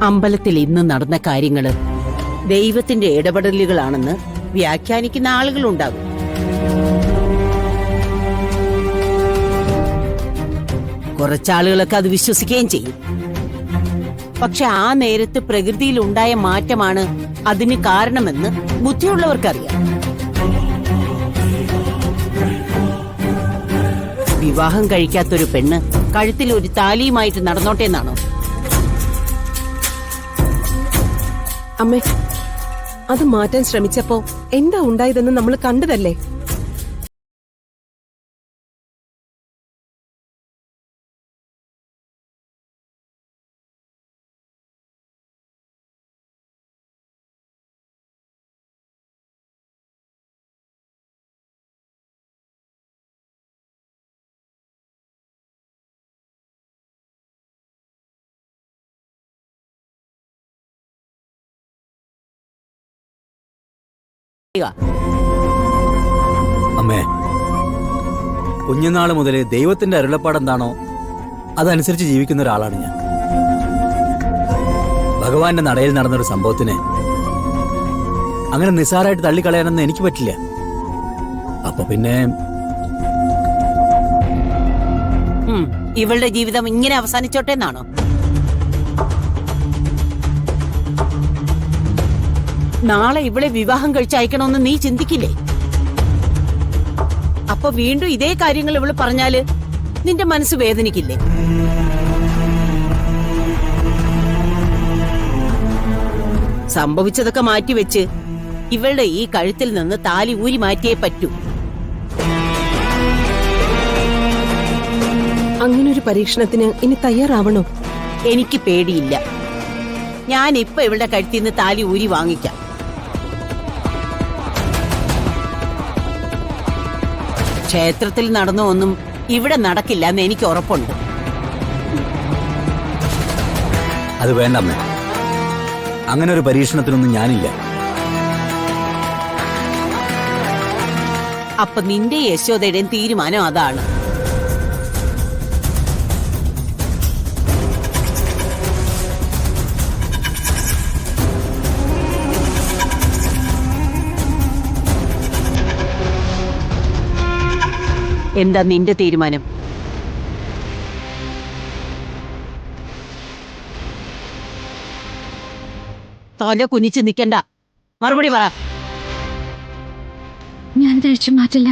അമ്പലത്തിൽ ഇന്ന് നടന്ന കാര്യങ്ങള് ദൈവത്തിന്റെ ഇടപെടലുകളാണെന്ന് വ്യാഖ്യാനിക്കുന്ന ആളുകളുണ്ടാകും. കുറച്ചാളുകളൊക്കെ അത് വിശ്വസിക്കുകയും ചെയ്യും. പക്ഷെ ആ നേരത്ത് പ്രകൃതിയിൽ ഉണ്ടായ മാറ്റമാണ് അതിന് കാരണമെന്ന് ബുദ്ധിയുള്ളവർക്കറിയാം. വിവാഹം കഴിക്കാത്തൊരു പെണ്ണ് കഴുത്തിൽ ഒരു താലിയുമായിട്ട് നടന്നോട്ടെന്നാണോ? അമ്മേ, അത് മാറ്റാൻ ശ്രമിച്ചപ്പോ എന്താ ഉണ്ടായതെന്ന് നമ്മൾ കണ്ടതല്ലേ? അമ്മേ, കുഞ്ഞുനാള് മുതലേ ദൈവത്തിന്റെ അരുളപ്പാടെന്താണോ അതനുസരിച്ച് ജീവിക്കുന്ന ഒരാളാണ് ഞാൻ. ഭഗവാന്റെ നടയിൽ നടന്നൊരു സംഭവത്തിനെ അങ്ങനെ നിസ്സാരമായിട്ട് തള്ളിക്കളയാനൊന്നും എനിക്ക് പറ്റില്ല. അപ്പൊ പിന്നെ ഇവളുടെ ജീവിതം ഇങ്ങനെ അവസാനിച്ചോട്ടെ എന്നാണോ? നാളെ ഇവളെ വിവാഹം കഴിച്ചയക്കണമെന്ന് നീ ചിന്തിക്കില്ലേ? അപ്പൊ വീണ്ടും ഇതേ കാര്യങ്ങൾ ഇവള് പറഞ്ഞാല് നിന്റെ മനസ്സ് വേദനിക്കില്ലേ? സംഭവിച്ചതൊക്കെ മാറ്റിവെച്ച് ഇവളുടെ ഈ കഴുത്തിൽ നിന്ന് താലി ഊരി മാറ്റിയേ പറ്റൂ. അങ്ങനൊരു പരീക്ഷണത്തിന് ഇനി തയ്യാറാവണോ? എനിക്ക് പേടിയില്ല. ഞാൻ ഇപ്പൊ ഇവളുടെ കഴുത്തിൽ നിന്ന് താലി ഊരി വാങ്ങിക്കാം. ക്ഷേത്രത്തിൽ നടന്ന ഒന്നും ഇവിടെ നടക്കില്ല എന്ന് എനിക്ക് ഉറപ്പുണ്ട്. അത് വേണ്ട അമ്മേ, അങ്ങനെ ഒരു പരീക്ഷണത്തിനൊന്നും ഞാനില്ല. അപ്പൊ നിന്റെ യശോദയുടെയും തീരുമാനം അതാണ്. എന്താ നിന്റെ തീരുമാനം? തല കുനിച്ച് നിൽക്കണ്ട, മറുപടി പറ. ഞാൻ കഴിച്ചു മാറ്റില്ല.